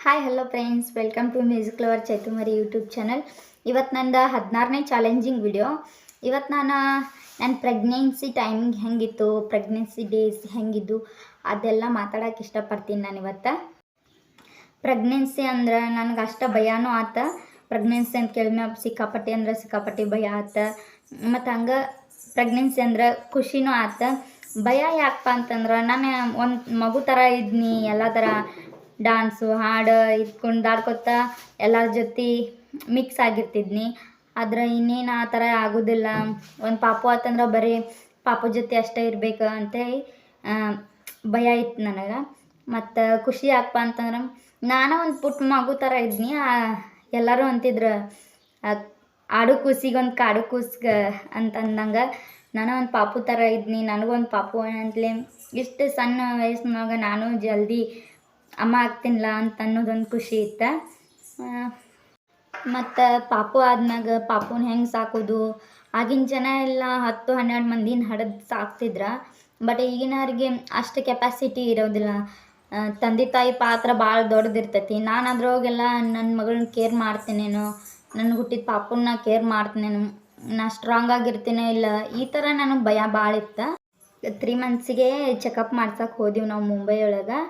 Hi hello friends, welcome to music lover Chaitumari YouTube channel. ಇವತ್ತು ನಂದು 16ನೇ ಚಾಲೆಂಜಿಂಗ್ ವಿಡಿಯೋ. ಇವತ್ತು ನನ್ನ ಪ್ರೆಗ್ನೆನ್ಸಿ ಟೈಮಿಂಗ್ ಹೆಂಗಿತ್ತು, ಪ್ರೆಗ್ನೆನ್ಸಿ ಡೇಸ್ ಹೆಂಗಿದ್ದು ಅದೆಲ್ಲ ಮಾತಾಡೋಕೆ ಇಷ್ಟಪಡ್ತೀನಿ. ನಾನು ಇವತ್ತು ಪ್ರೆಗ್ನೆನ್ಸಿ ಅಂದ್ರೆ ನನಗೆ ಅಷ್ಟು ಭಯನೂ ಆತ. ಪ್ರೆಗ್ನೆನ್ಸಿ ಅಂತ ಕೇಳಿದ್ಮೇಲೆ ಸಿಕ್ಕಾಪಟ್ಟೆ ಭಯ ಆತ. ಮತ್ತು ಹಂಗೆ ಪ್ರೆಗ್ನೆನ್ಸಿ ಅಂದ್ರೆ ಖುಷಿನೂ ಆತ. ಭಯ ಯಾಕಪ್ಪ ಅಂತಂದ್ರೆ ನಾನು ಒಂದು ಮಗು ಥರ ಇದ್ನಿ. ಎಲ್ಲ ಥರ ಡ್ಯಾನ್ಸು, ಹಾಡು ಕುಣಿದಾಡ್ಕೊತ ಎಲ್ಲರ ಜೊತೆ ಮಿಕ್ಸ್ ಆಗಿರ್ತಿದ್ನಿ. ಆದ್ರೆ ಇನ್ನೇನು ಆ ಥರ ಆಗೋದಿಲ್ಲ. ಒಂದು ಪಾಪು ಆತಂದ್ರೆ ಬರೀ ಪಾಪು ಜೊತೆ ಅಷ್ಟೇ ಇರಬೇಕು ಅಂತೇಳಿ ಭಯ ಇತ್ತು ನನಗೆ. ಮತ್ತು ಖುಷಿ ಯಾಕಪ್ಪ ಅಂತಂದ್ರೆ ನಾನು ಒಂದು ಪುಟ್ಟ ಮಗು ಥರ ಇದ್ನಿ. ಎಲ್ಲರೂ ಅಂತಿದ್ರು ಆಡು ಕೂಸಿಗೊಂದು ಕಾಡು ಕೂಸ್ಗೆ ಅಂತಂದಂಗೆ ನಾನು ಒಂದು ಪಾಪು ಥರ ಇದ್ನಿ. ನನಗೊಂದು ಪಾಪು ಅಂತಲೇ ಇಷ್ಟು ಸಣ್ಣ ವಯಸ್ಸಿನಾಗ ನಾನು ಜಲ್ದಿ ಅಮ್ಮ ಆಗ್ತೀನಿಲ್ಲ ಅಂತ ಅನ್ನೋದೊಂದು ಖುಷಿ ಇತ್ತು. ಮತ್ತು ಪಾಪು ಆದ್ಮ್ಯಾಗ ಪಾಪುನ ಹೆಂಗೆ ಸಾಕೋದು, ಆಗಿನ ಜನ ಎಲ್ಲ 10-12 ಮಂದಿನ ಹಡದು ಸಾಕ್ತಿದ್ರು. ಬಟ್ ಈಗಿನವ್ರಿಗೆ ಅಷ್ಟು ಕೆಪಾಸಿಟಿ ಇರೋದಿಲ್ಲ. ತಂದೆ ತಾಯಿ ಪಾತ್ರ ಭಾಳ ದೊಡ್ಡದಿರ್ತೈತಿ. ನಾನು ಅದ್ರೊಳಗೆಲ್ಲ ನನ್ನ ಮಗಳನ್ನ ಕೇರ್ ಮಾಡ್ತೀನೇನೋ, ನನಗೆ ಹುಟ್ಟಿದ ಪಾಪುನ ಕೇರ್ ಮಾಡ್ತೀನೇನೋ, ನಾ ಸ್ಟ್ರಾಂಗ್ ಆಗಿರ್ತೀನೋ ಇಲ್ಲ, ಈ ಥರ ನನಗೆ ಭಯ ಭಾಳ ಇತ್ತು. 3 ಮಂತ್ಸಿಗೆ ಚೆಕಪ್ ಮಾಡ್ಸೋಕೆ ಹೋದಿವಿ ನಾವು ಮುಂಬೈ ಒಳಗೆ.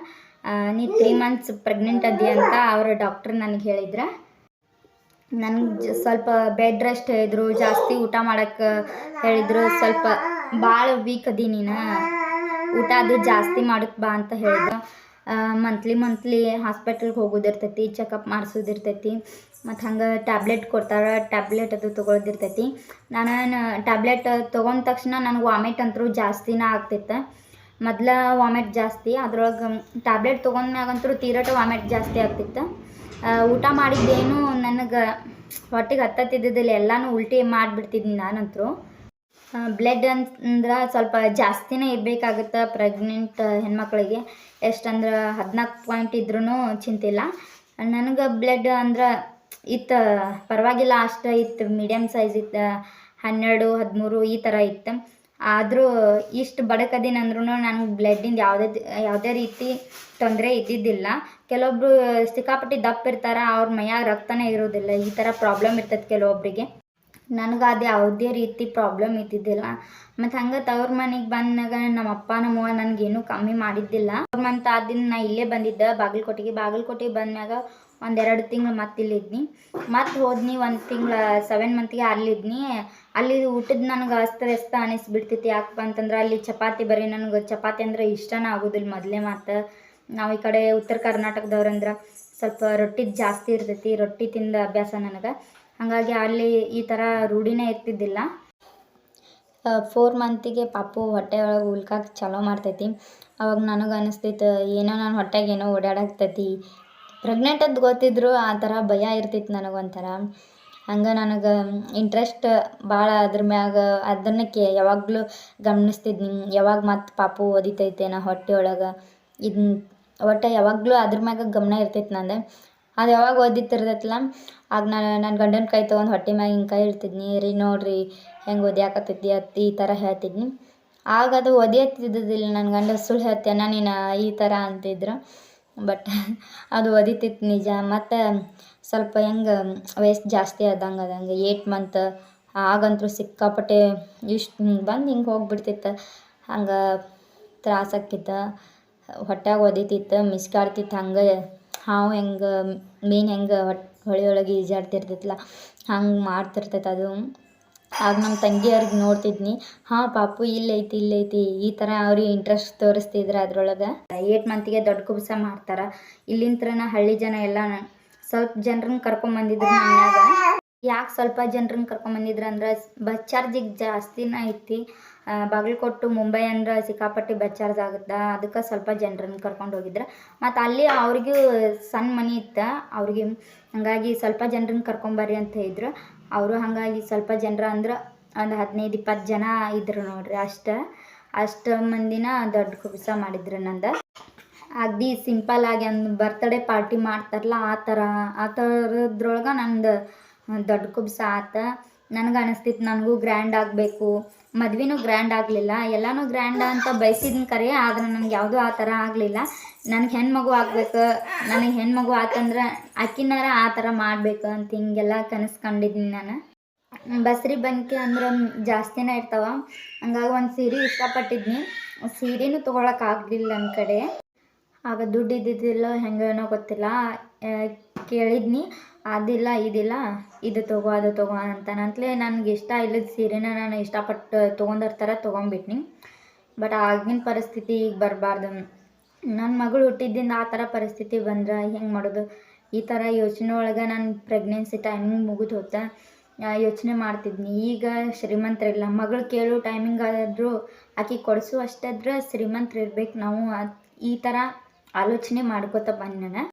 ನೀ 3 ಮಂತ್ಸ್ ಪ್ರೆಗ್ನೆಂಟ್ ಅದಿ ಅಂತ ಅವರು ಡಾಕ್ಟ್ರ್ ನನಗೆ ಹೇಳಿದ್ರು. ನನಗೆ ಸ್ವಲ್ಪ ಬೆಡ್ ರೆಸ್ಟ್ ಹೇಳಿದ್ರು, ಜಾಸ್ತಿ ಊಟ ಮಾಡೋಕ್ಕೆ ಹೇಳಿದರು. ಸ್ವಲ್ಪ ಭಾಳ ವೀಕ್ ಅದಿ ನೀನು, ಊಟ ಅದು ಜಾಸ್ತಿ ಮಾಡೋಕ್ಕೆ ಬಾ ಅಂತ ಹೇಳಿದ್ರು. ಮಂತ್ಲಿ ಹಾಸ್ಪಿಟಲ್ಗೆ ಹೋಗೋದಿರ್ತೈತಿ, ಚೆಕಪ್ ಮಾಡಿಸೋದಿರ್ತೈತಿ. ಮತ್ತು ಹಂಗೆ ಟ್ಯಾಬ್ಲೆಟ್ ಕೊಡ್ತಾರೆ, ಟ್ಯಾಬ್ಲೆಟ್ ಅದು ತೊಗೊಳೋದಿರ್ತೈತಿ. ನಾನು ಟ್ಯಾಬ್ಲೆಟ್ ತೊಗೊಂಡ ತಕ್ಷಣ ನನಗೆ ವಾಮಿಟ್ ಅಂತೂ ಜಾಸ್ತಿನೇ ಆಗ್ತಿತ್ತು. ಮೊದಲು ವಾಮಿಟ್ ಜಾಸ್ತಿ, ಅದ್ರೊಳಗೆ ಟ್ಯಾಬ್ಲೆಟ್ ತೊಗೊಂಡ್ಮ್ಯಾಗಂತೂ ತೀರಟ ವಾಮಿಟ್ ಜಾಸ್ತಿ ಆಗ್ತಿತ್ತು. ಊಟ ಮಾಡಿದ್ದೇನು ನನಗೆ ಹೊಟ್ಟೆಗೆ ಹತ್ತತ್ತಿದ್ದಿದ್ದಿಲ್ಲ, ಎಲ್ಲನೂ ಉಲ್ಟಿ ಮಾಡಿಬಿಡ್ತಿದ್ನಿ ನಾನಂತರೂ. ಬ್ಲಡ್ ಅಂದ್ರೆ ಸ್ವಲ್ಪ ಜಾಸ್ತಿನೇ ಇರಬೇಕಾಗುತ್ತೆ ಪ್ರೆಗ್ನೆಂಟ್ ಹೆಣ್ಮಕ್ಳಿಗೆ. ಎಷ್ಟಂದ್ರೆ 14 ಪಾಯಿಂಟ್ ಇದ್ರೂ ಚಿಂತಿಲ್ಲ. ನನಗೆ ಬ್ಲಡ್ ಅಂದ್ರೆ ಇತ್ತು, ಪರವಾಗಿಲ್ಲ, ಅಷ್ಟು ಇತ್ತು, ಮೀಡಿಯಮ್ ಸೈಜ್ ಇತ್ತು, 12-13 ಈ ಥರ ಇತ್ತು. ಆದರೂ ಇಷ್ಟು ಬಡಕದಿನಂದ್ರೂ ನನಗೆ ಬ್ಲಡ್ಡಿಂದ ಯಾವುದೇ ರೀತಿ ತೊಂದರೆ ಇದ್ದಿದ್ದಿಲ್ಲ. ಕೆಲವೊಬ್ರು ಸಿಕ್ಕಾಪಟ್ಟಿ ದಪ್ಪ ಇರ್ತಾರೆ, ಅವ್ರ ಮೈಯಾಗ ರಕ್ತನೇ ಇರೋದಿಲ್ಲ, ಈ ಥರ ಪ್ರಾಬ್ಲಮ್ ಇರ್ತೈತೆ ಕೆಲವೊಬ್ಬರಿಗೆ. ನನಗೆ ಅದು ಯಾವುದೇ ರೀತಿ ಪ್ರಾಬ್ಲಮ್ ಇದ್ದಿದ್ದಿಲ್ಲ. ಮತ್ತು ಹಂಗೆ ತವ್ರ ಮನೆಗೆ ಬಂದಾಗ ನಮ್ಮ ಅಪ್ಪ ನಮ್ಮವ್ವ ನನಗೇನು ಕಮ್ಮಿ ಮಾಡಿದ್ದಿಲ್ಲ. 4 ಮಂತ್ ಆದಿನ ನಾ ಇಲ್ಲೇ ಬಂದಿದ್ದೆ ಬಾಗಲಕೋಟೆಗೆ ಬಂದ್ಮ್ಯಾಗ 1-2 ತಿಂಗಳು ಮತ್ತೆ ಇಲ್ಲಿದ್ನಿ. ಮತ್ತು ಹೋದ್ನಿ 1 ತಿಂಗಳು 7 ಮಂತಿಗೆ ಅಲ್ಲಿದ್ನಿ. ಅಲ್ಲಿ ಊಟದ ನನಗೆ ಅಸ್ತವ್ಯಸ್ತ ಅನಿಸ್ಬಿಡ್ತೈತಿ. ಯಾಕಪ್ಪ ಅಂತಂದ್ರೆ ಅಲ್ಲಿ ಚಪಾತಿ, ಬರೀ ನನಗೆ ಚಪಾತಿ ಅಂದ್ರೆ ಇಷ್ಟನೇ ಆಗೋದಿಲ್ಲ ಮೊದಲೇ. ಮತ್ತು ನಾವು ಈ ಕಡೆ ಉತ್ತರ ಕರ್ನಾಟಕದವ್ರಂದ್ರೆ ಸ್ವಲ್ಪ ರೊಟ್ಟಿ ಜಾಸ್ತಿ ಇರ್ತೈತಿ, ರೊಟ್ಟಿ ತಿಂದ ಅಭ್ಯಾಸ ನನಗೆ. ಹಾಗಾಗಿ ಅಲ್ಲಿ ಈ ಥರ ರೂಢಿನೇ ಇರ್ತಿದ್ದಿಲ್ಲ. 4 ಮಂತಿಗೆ ಪಾಪು ಹೊಟ್ಟೆ ಒಳಗೆ ಉಲ್ಕಾಕೆ ಚಾಲೋ ಮಾಡ್ತೈತಿ. ಅವಾಗ ನನಗೆ ಅನಿಸ್ತೈತೆ ಏನೋ ನನ್ನ ಹೊಟ್ಟೆಗೆ ಏನೋ ಓಡಾಡಾಕ್ತೈತಿ. ಪ್ರೆಗ್ನೆಂಟ್ ಅಂತ ಗೊತ್ತಿದ್ರು ಆ ಥರ ಭಯ ಇರ್ತೈತಿ ನನಗೊಂಥರ. ಹಂಗೆ ನನಗೆ ಇಂಟ್ರೆಸ್ಟ್ ಭಾಳ ಅದ್ರ ಮ್ಯಾಗ. ಅದನ್ನಕ್ಕೆ ಯಾವಾಗಲೂ ಗಮನಿಸ್ತಿದ್ನಿ, ಯಾವಾಗ ಮತ್ತು ಪಾಪು ಒದಿತೈತೆ ನಾ ಹೊಟ್ಟೆ ಒಳಗೆ. ಇದನ್ನ ಒಟ್ಟು ಯಾವಾಗಲೂ ಅದ್ರ ಮ್ಯಾಗ ಗಮನ ಇರ್ತೈತೆ ನಂದು. ಅದು ಯಾವಾಗ ಓದಿತಿರ್ತೈತಲ್ಲ, ಆಗ ನಾನು ನನ್ನ ಗಂಡನ ಕೈ ತೊಗೊಂಡು ಹೊಟ್ಟೆ ಮ್ಯಾಗ ಹಿಂಗೆ ಕೈ ಇಡ್ತಿದ್ನಿ. ರೀ ನೋಡ್ರಿ ಹೆಂಗೆ ಒದ್ಯಾಕತ್ತೈತಿ ಅತ್ತಿ, ಈ ಥರ ಹೇಳ್ತಿದ್ನಿ. ಆಗ ಅದು ಒದಿಯತ್ತಿದ್ದಿಲ್ಲ. ನನ್ನ ಗಂಡ ಸುಳ್ಳು ಹೇಳ್ತೇನ ನೀನು ಈ ಥರ ಅಂತಿದ್ರು. ಬಟ್ ಅದು ಒದಿತಿತ್ತು ನಿಜ. ಮತ್ತು ಸ್ವಲ್ಪ ಹೆಂಗೆ ವಯಸ್ಸು ಜಾಸ್ತಿ ಆದಂಗೆ 8 ಮಂತ್ ಆಗಂತೂ ಸಿಕ್ಕಾಪಟ್ಟೆ ಇಷ್ಟು ಹಿಂಗೆ ಬಂದು ಹಿಂಗೆ ಹೋಗ್ಬಿಡ್ತಿತ್ತು. ಹಂಗೆ ತ್ರಾಸಾಕಿತ್ತು, ಹೊಟ್ಯಾಗ ಒದಿತಿತ್ತು, ಮಿಸ್ಕಾಡ್ತಿತ್ತು. ಹಂಗೆ ಹಾವು ಹೆಂಗೆ ಮೀನು ಹೆಂಗೆ ಹೊಳೆಯೊಳಗೆ ಈಜಾಡ್ತಿರ್ತೈತಲ್ಲ, ಹಂಗೆ ಮಾಡ್ತಿರ್ತೈತೆ ಅದು. ಆಗ ನಮ್ಮ ತಂಗಿಯವ್ರಿಗೆ ನೋಡ್ತಿದ್ನಿ, ಪಾಪು ಇಲ್ಲೈತಿ ಈ ಥರ ಅವ್ರಿಗೆ ಇಂಟ್ರೆಸ್ಟ್ ತೋರಿಸ್ತಿದ್ರು ಅದ್ರೊಳಗೆ. 8 ಮಂತಿಗೆ ದೊಡ್ಡ ಕುಬ್ಸ ಮಾಡ್ತಾರೆ. ಇಲ್ಲಿಂತ್ರನ ಹಳ್ಳಿ ಜನ ಎಲ್ಲ ಸ್ವಲ್ಪ ಜನರನ್ನ ಕರ್ಕೊಂಬಂದಿದ್ರು ಮನ್ಯಾಗ. ಯಾಕೆ ಸ್ವಲ್ಪ ಜನರನ್ನ ಕರ್ಕೊಂಬಂದಿದ್ರು ಅಂದ್ರೆ ಬಸ್ ಚಾರ್ಜಿಗೆ ಜಾಸ್ತಿನೇ ಐತಿ. ಬಾಗಲಕೋಟೆ ಮುಂಬೈ ಅಂದ್ರೆ ಸಿಕ್ಕಾಪಟ್ಟೆ ಬಸ್ ಚಾರ್ಜ್ ಆಗುತ್ತೆ. ಅದಕ್ಕೆ ಸ್ವಲ್ಪ ಜನರನ್ನ ಕರ್ಕೊಂಡು ಹೋಗಿದ್ರು. ಮತ್ತು ಅಲ್ಲಿ ಅವ್ರಿಗೂ ಸಣ್ಣ ಮನೆ ಇತ್ತು ಅವ್ರಿಗೆ. ಹಾಗಾಗಿ ಸ್ವಲ್ಪ ಜನರನ್ನ ಕರ್ಕೊಂಬರ್ರಿ ಅಂತ ಹೇಳಿದ್ರು ಅವರು. ಹಾಗಾಗಿ ಸ್ವಲ್ಪ ಜನರ ಅಂದ್ರೆ ಒಂದು 15-20 ಜನ ಇದ್ರು ನೋಡ್ರಿ. ಅಷ್ಟು ಮಂದಿನ ದೊಡ್ಡ ಕುಬ್ಸ ಮಾಡಿದ್ರು ನಂದು. ಅಗದಿ ಸಿಂಪಲ್ಲಾಗಿ ಒಂದು ಬರ್ತ್ಡೇ ಪಾರ್ಟಿ ಮಾಡ್ತಾರಲ್ಲ ಆ ಥರದ್ರೊಳಗೆ ನಂದು ದೊಡ್ಡ ಕುಬ್ಸ ಆತ. ನನಗೆ ಅನಿಸ್ತಿತ್ತು ನನಗೂ ಗ್ರ್ಯಾಂಡ್ ಆಗಬೇಕು. ಮದ್ವೆನೂ ಗ್ರ್ಯಾಂಡ್ ಆಗಲಿಲ್ಲ, ಎಲ್ಲನೂ ಗ್ರ್ಯಾಂಡ್ ಅಂತ ಬಯಸಿದ್ನ ಕರೆ, ಆದರೆ ನನಗೆ ಯಾವುದೂ ಆ ಥರ ಆಗಲಿಲ್ಲ. ನನಗೆ ಹೆಣ್ಮಗು ಆಗ್ಬೇಕು, ನನಗೆ ಹೆಣ್ಮಗು ಆತಂದ್ರೆ ಆಕಿನಾರ ಆ ಥರ ಮಾಡ್ಬೇಕು ಅಂತ ಹಿಂಗೆಲ್ಲ ಕನಸು ಕಂಡಿದ್ದೀನಿ ನಾನು. ಬಸ್ರಿ ಬಂಕೆ ಅಂದ್ರೆ ಜಾಸ್ತಿನೇ ಇರ್ತಾವೆ. ಹಂಗಾಗಿ ಒಂದು ಸೀರೆ ಇಷ್ಟಪಟ್ಟಿದ್ನಿ, ಸೀರೆನೂ ತೊಗೊಳಕ್ಕಾಗಲಿಲ್ಲ ನನ್ನ ಕಡೆ. ಆಗ ದುಡ್ಡು ಇದ್ದಿದ್ದಿಲ್ಲ ಹೆಂಗೇನೋ ಗೊತ್ತಿಲ್ಲ, ಕೇಳಿದ್ನಿ ಅದಿಲ್ಲ ಇದಿಲ್ಲ, ಇದು ತಗೋ ಅದು ತಗೋ ಅಂತಲೇ ನನಗೆ ಇಷ್ಟ ಇಲ್ಲದ ಸೀರೆನ ನಾನು ಇಷ್ಟಪಟ್ಟು ತೊಗೊಂಡಿರ್ತಾರ ತೊಗೊಂಬಿಟ್ನಿ. ಬಟ್ ಆಗಿನ ಪರಿಸ್ಥಿತಿ ಈಗ ಬರಬಾರ್ದು. ನನ್ನ ಮಗಳು ಹುಟ್ಟಿದ್ದಿಂದ ಆ ಥರ ಪರಿಸ್ಥಿತಿ ಬಂದ್ರೆ ಹೆಂಗೆ ಮಾಡೋದು? ಈ ಥರ ಯೋಚನೆ ಒಳಗೆ ನಾನು ಪ್ರೆಗ್ನೆನ್ಸಿ ಟೈಮಿಂಗ್ ಮುಗಿದು ಹೋತ ಯೋಚನೆ ಮಾಡ್ತಿದ್ನಿ. ಈಗ ಶ್ರೀಮಂತರಿಲ್ಲ, ಮಗಳು ಕೇಳೋ ಟೈಮಿಂಗ್ ಆದರೂ ಆಕೆ ಕೊಡಿಸು ಅಷ್ಟಾದ್ರೆ ಶ್ರೀಮಂತರು ಇರ್ಬೇಕು ನಾವು, ಈ ಥರ ಆಲೋಚನೆ ಮಾಡ್ಕೋತ ಬಂದು ನಾನು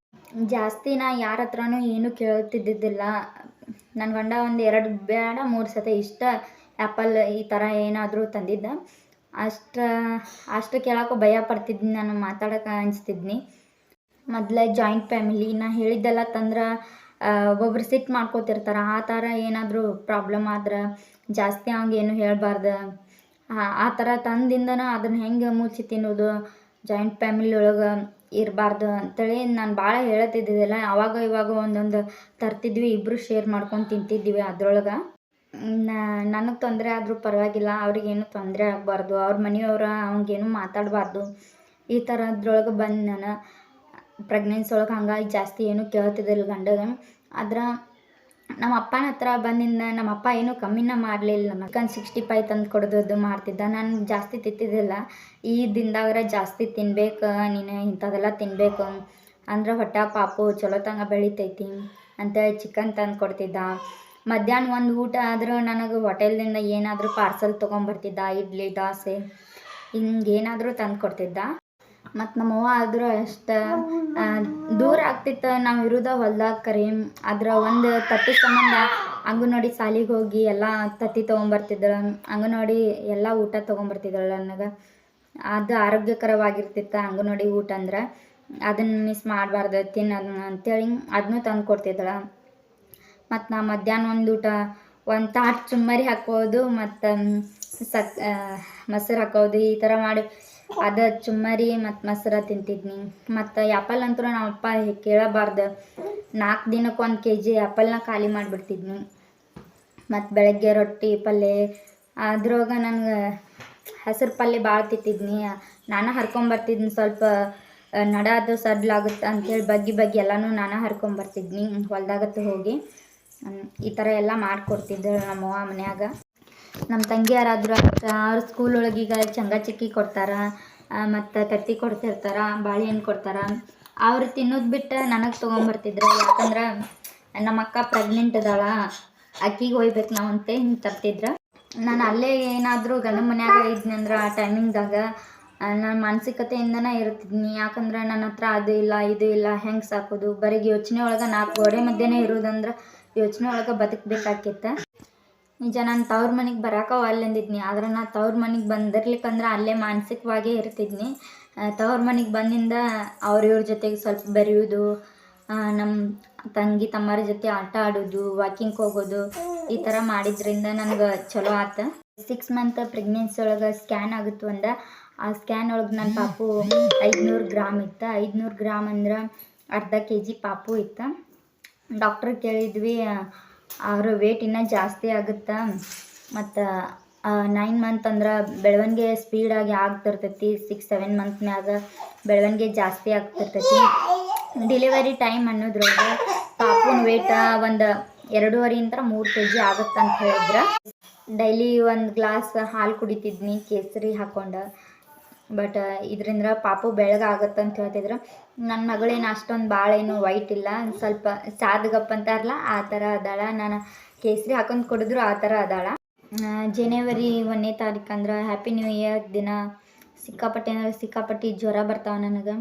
ಜಾಸ್ತಿ ನಾ ಯಾರ ಹತ್ರನೂ ಏನೂ ಕೇಳ್ತಿದ್ದಿದ್ದಿಲ್ಲ. ನನ್ನ ಗಂಡ ಒಂದು 2 ಬೇಡ 3 ಸತಿ ಇಷ್ಟ ಆ್ಯಪಲ್ ಈ ಥರ ಏನಾದರೂ ತಂದಿದ್ದ, ಅಷ್ಟು ಕೇಳೋಕ್ಕೂ ಭಯ ಪಡ್ತಿದ್ನಿ, ನಾನು ಮಾತಾಡೋಕೆ ಅನಿಸ್ತಿದ್ನಿ. ಮೊದಲೇ ಜಾಯಿಂಟ್ ಫ್ಯಾಮಿಲಿ, ನಾ ಹೇಳಿದ್ದೆಲ್ಲ ತಂದ್ರೆ ಒಬ್ಬೊಬ್ರು ಸಿಟ್ಟು ಮಾಡ್ಕೋತಿರ್ತಾರೆ. ಆ ಥರ ಏನಾದರೂ ಪ್ರಾಬ್ಲಮ್ ಆದ್ರೆ ಜಾಸ್ತಿ ಅವಂಗೇನು ಹೇಳಬಾರ್ದು, ಆ ಥರ ತಂದಿಂದನೂ ಅದನ್ನು ಹೆಂಗೆ ಮುಚ್ಚಿ ತಿನ್ನೋದು, ಜಾಯಿಂಟ್ ಫ್ಯಾಮಿಲಿ ಒಳಗೆ ಇರಬಾರ್ದು ಅಂತೇಳಿ ನಾನು ಭಾಳ ಹೇಳ್ತಿದ್ದಿದ್ದಿಲ್ಲ. ಅವಾಗ ಇವಾಗ ಒಂದೊಂದು ತರ್ತಿದ್ವಿ, ಇಬ್ಬರು ಶೇರ್ ಮಾಡ್ಕೊಂಡು ತಿಂತಿದ್ವಿ. ಅದ್ರೊಳಗೆ ನನಗೆ ತೊಂದರೆ ಆದರೂ ಪರವಾಗಿಲ್ಲ, ಅವ್ರಿಗೇನು ತೊಂದರೆ ಆಗಬಾರ್ದು, ಅವ್ರ ಮನೆಯವ್ರ ಅವಂಗೇನು ಮಾತಾಡಬಾರ್ದು, ಈ ಥರದ್ರೊಳಗೆ ಬಂದು ನಾನು ಪ್ರೆಗ್ನೆನ್ಸಿ ಒಳಗೆ. ಹಂಗಾಗಿ ಜಾಸ್ತಿ ಏನೂ ಕೇಳ್ತಿದ್ದಿಲ್ಲ ಗಂಡಗೆ. ಆದ್ರೆ ನಮ್ಮ ಅಪ್ಪನ ಹತ್ರ ಬಂದಿಂದ ನಮ್ಮ ಅಪ್ಪ ಏನೂ ಕಮ್ಮಿನ ಮಾಡಲಿಲ್ಲ. ನಮಗೆ 65 ತಂದು ಕೊಡೋದು ಮಾಡ್ತಿದ್ದ. ನಾನು ಜಾಸ್ತಿ ತಿಂತಿದ್ದಿಲ್ಲ. ಈ ದಿನದಾಗ್ರೆ ಜಾಸ್ತಿ ತಿನ್ಬೇಕು, ನೀನು ಇಂಥದ್ದೆಲ್ಲ ತಿನ್ನಬೇಕು ಅಂದ್ರೆ ಹೊಟ್ಟೆ ಪಾಪು ಚಲೋ ತಂಗ ಬೆಳಿತೈತಿ ಅಂತೇಳಿ ಚಿಕನ್ ತಂದು ಕೊಡ್ತಿದ್ದ. ಮಧ್ಯಾಹ್ನ ಒಂದು ಊಟ ಆದ್ರೆ ನನಗೆ ಹೋಟೆಲ್ದಿಂದ ಏನಾದರೂ ಪಾರ್ಸಲ್ ತೊಗೊಂಬರ್ತಿದ್ದ, ಇಡ್ಲಿ ದೋಸೆ ಹಿಂಗೇನಾದರೂ ತಂದು ಕೊಡ್ತಿದ್ದ. ಮತ್ತು ನಮ್ಮವ್ವ ಆದರೂ ಅಷ್ಟು ದೂರ ಆಗ್ತಿತ್ತು ನಾವು ಇರೋದ ಹೊಲ್ದಾಗ ಕರಿ. ಆದ್ರೆ ಒಂದು ತತ್ತಿ ಸಂಬಂಧ ಅಂಗನವಾಡಿ ಸಾಲಿಗೆ ಹೋಗಿ ಎಲ್ಲ ತತ್ತಿ ತೊಗೊಂಬರ್ತಿದ್ದಳು, ಅಂಗನವಾಡಿ ಎಲ್ಲ ಊಟ ತೊಗೊಂಬರ್ತಿದ್ದಳು. ನನಗೆ ಅದು ಆರೋಗ್ಯಕರವಾಗಿರ್ತಿತ್ತು ಅಂಗನವಾಡಿ ಊಟ ಅಂದ್ರೆ, ಅದನ್ನು ಮಿಸ್ ಮಾಡಬಾರ್ದು ತಿನ್ನೋದು ಅಂತೇಳಿ ಅದನ್ನೂ ತಂದು ಕೊಡ್ತಿದ್ದಳು. ಮತ್ತು ನಾ ಮಧ್ಯಾಹ್ನ ಒಂದು ಊಟ ಒಂದು ತಾಟು ಚುಮ್ಮರಿ ಹಾಕೋದು ಮತ್ತು ಮೊಸರು ಹಾಕೋದು, ಈ ಥರ ಮಾಡಿ ಅದು ಚುಮ್ಮರಿ ಮತ್ತು ಮೊಸರು ತಿಂತಿದ್ನಿ. ಮತ್ತು ಆ್ಯಪಲ್ ಅಂತೂ ನಮ್ಮಪ್ಪ ಕೇಳಬಾರ್ದು, 4 ದಿನಕ್ಕೆ 1 kg ಆ್ಯಪಲ್ನ ಖಾಲಿ ಮಾಡಿಬಿಡ್ತಿದ್ನಿ. ಮತ್ತು ಬೆಳಗ್ಗೆ ರೊಟ್ಟಿ ಪಲ್ಯ, ಅದ್ರೊಳಗೆ ನನಗೆ ಹೆಸರು ಪಲ್ಯ ಭಾಳ ತಿಂತಿದ್ನಿ. ನಾನು ಹರ್ಕೊಂಬರ್ತಿದ್ನಿ, ಸ್ವಲ್ಪ ನಡಾದು ಸಡ್ಲಾಗುತ್ತೆ ಅಂಥೇಳಿ ಬಗ್ಗಿ ಎಲ್ಲನೂ ನಾನು ಹರ್ಕೊಂಬರ್ತಿದ್ನಿ ಹೊಲ್ದಾಗತ್ತು ಹೋಗಿ. ಈ ಥರ ಎಲ್ಲ ಮಾಡಿಕೊಡ್ತಿದ್ದಳು ನಮ್ಮವ್ವ ಮನ್ಯಾಗ. ನಮ್ಮ ತಂಗಿಯರಾದ್ರು ಅವ್ರ ಸ್ಕೂಲ್ ಒಳಗೆ ಈಗ ಚಂಗ ಚಿಕ್ಕಿ ಕೊಡ್ತಾರೆ, ಮತ್ತು ತತ್ತಿ ಕೊಡ್ತಿರ್ತಾರೆ, ಬಾಳೆಹಣ್ಣು ಕೊಡ್ತಾರೆ. ಅವ್ರು ತಿನ್ನೋದು ಬಿಟ್ಟು ನನಗೆ ತೊಗೊಂಬರ್ತಿದ್ರು. ಯಾಕಂದ್ರೆ ನಮ್ಮ ಅಕ್ಕ ಪ್ರೆಗ್ನೆಂಟ್ ಅದಾಳ, ಅಕ್ಕಿಗೆ ಒಯ್ಬೇಕು ನಾವು ಅಂತ ಹಿಂಗೆ ತರ್ತಿದ್ರು. ನಾನು ಅಲ್ಲೇ ಏನಾದರೂ ಗಂಡನ ಮನ್ಯಾಗ ಇದ್ನಂದ್ರೆ ಆ ಟೈಮಿಂಗ್ದಾಗ ನಾನು ಮಾನಸಿಕತೆಯಿಂದನೇ ಇರ್ತಿದ್ನಿ. ಯಾಕಂದ್ರೆ ನನ್ನ ಹತ್ರ ಅದು ಇಲ್ಲ ಇದು ಇಲ್ಲ, ಹೆಂಗೆ ಸಾಕೋದು, ಬರೀ ಯೋಚನೆ ಒಳಗೆ 4 ಗೋಡೆ ಮಧ್ಯೆನೇ ಇರೋದಂದ್ರೆ ಯೋಚನೆ ಒಳಗೆ ಬದುಕಬೇಕಾಕಿತ್ತು. ನಿಜ ನಾನು ತವ್ರ ಮನೆಗೆ ಬರೋಕೆ ಅಲ್ಲಿಂದಿದ್ನಿ. ಆದ್ರೆ ನಾನು ತವ್ರ ಮನೆಗೆ ಬಂದಿರ್ಲಿಕ್ಕಂದ್ರೆ ಅಲ್ಲೇ ಮಾನಸಿಕವಾಗೇ ಇರ್ತಿದ್ನಿ. ತವ್ರ ಮನೆಗೆ ಬಂದಿಂದ ಇವ್ರ ಜೊತೆಗೆ ಸ್ವಲ್ಪ ಬೆರೆಯೋದು, ನಮ್ಮ ತಂಗಿ ತಮ್ಮರ ಜೊತೆ ಆಟ ಆಡೋದು, ವಾಕಿಂಗ್ ಹೋಗೋದು, ಈ ಥರ ಮಾಡಿದ್ರಿಂದ ನನಗೆ ಚಲೋ ಆಯ್ತು. 6 ಮಂತ್ ಪ್ರೆಗ್ನೆನ್ಸಿ ಒಳಗೆ ಸ್ಕ್ಯಾನ್ ಆಗುತ್ತೆ ಒಂದು. ಆ ಸ್ಕ್ಯಾನ್ ಒಳಗೆ ನನ್ನ ಪಾಪು 500 ಗ್ರಾಮ್ ಇತ್ತು. 500 ಗ್ರಾಮ್ ಅಂದ್ರೆ ಅರ್ಧ kg ಪಾಪು ಇತ್ತು. ಡಾಕ್ಟ್ರ್ ಕೇಳಿದ್ವಿ, ಅವ್ರ ವೇಟ್ ಇನ್ನೂ ಜಾಸ್ತಿ ಆಗುತ್ತೆ, ಮತ್ತು 9 ಮಂತ್ ಅಂದ್ರೆ ಬೆಳವಣಿಗೆ ಸ್ಪೀಡಾಗಿ ಆಗ್ತಿರ್ತೈತಿ. 6-7 ಮಂತ್ನ್ಯಾಗ ಬೆಳವಣಿಗೆ ಜಾಸ್ತಿ ಆಗ್ತಿರ್ತೈತಿ. ಡೆಲಿವರಿ ಟೈಮ್ ಅನ್ನೋದ್ರೊಳಗೆ ಪಾಪುನ ವೇಟ ಒಂದು 2.5-3 kg ಆಗುತ್ತೆ ಅಂತ ಹೇಳಿದ್ರು. ಡೈಲಿ 1 ಗ್ಲಾಸ್ ಹಾಲು ಕುಡಿತಿದ್ನಿ ಕೇಸರಿ ಹಾಕ್ಕೊಂಡು. ಬಟ್ ಇದರಿಂದ ಪಾಪು ಬೆಳಗಾಗುತ್ತೆ ಅಂತ ಹೇಳ್ತಿದ್ರು. ನನ್ನ ಮಗಳೇನು ಅಷ್ಟೊಂದು ಭಾಳ ಏನು ವೈಟ್ ಇಲ್ಲ, ಸ್ವಲ್ಪ ಸಾದ್ಗಪ್ಪ ಅಂತಾರಲ್ಲ ಆ ಥರ ಅದಾಳ. ನಾನು ಕೇಸರಿ ಹಾಕೊಂಡು ಕುಡಿದ್ರು ಆ ಥರ ಅದಾಳ. ಜನವರಿ 1ನೇ ತಾರೀಕು ಅಂದ್ರೆ ಹ್ಯಾಪಿ ನ್ಯೂ ಇಯರ್ ದಿನ ಸಿಕ್ಕಾಪಟ್ಟೆ ಅಂದ್ರೆ ಸಿಕ್ಕಾಪಟ್ಟೆ ಜ್ವರ ಬರ್ತಾವೆ ನನಗೆ.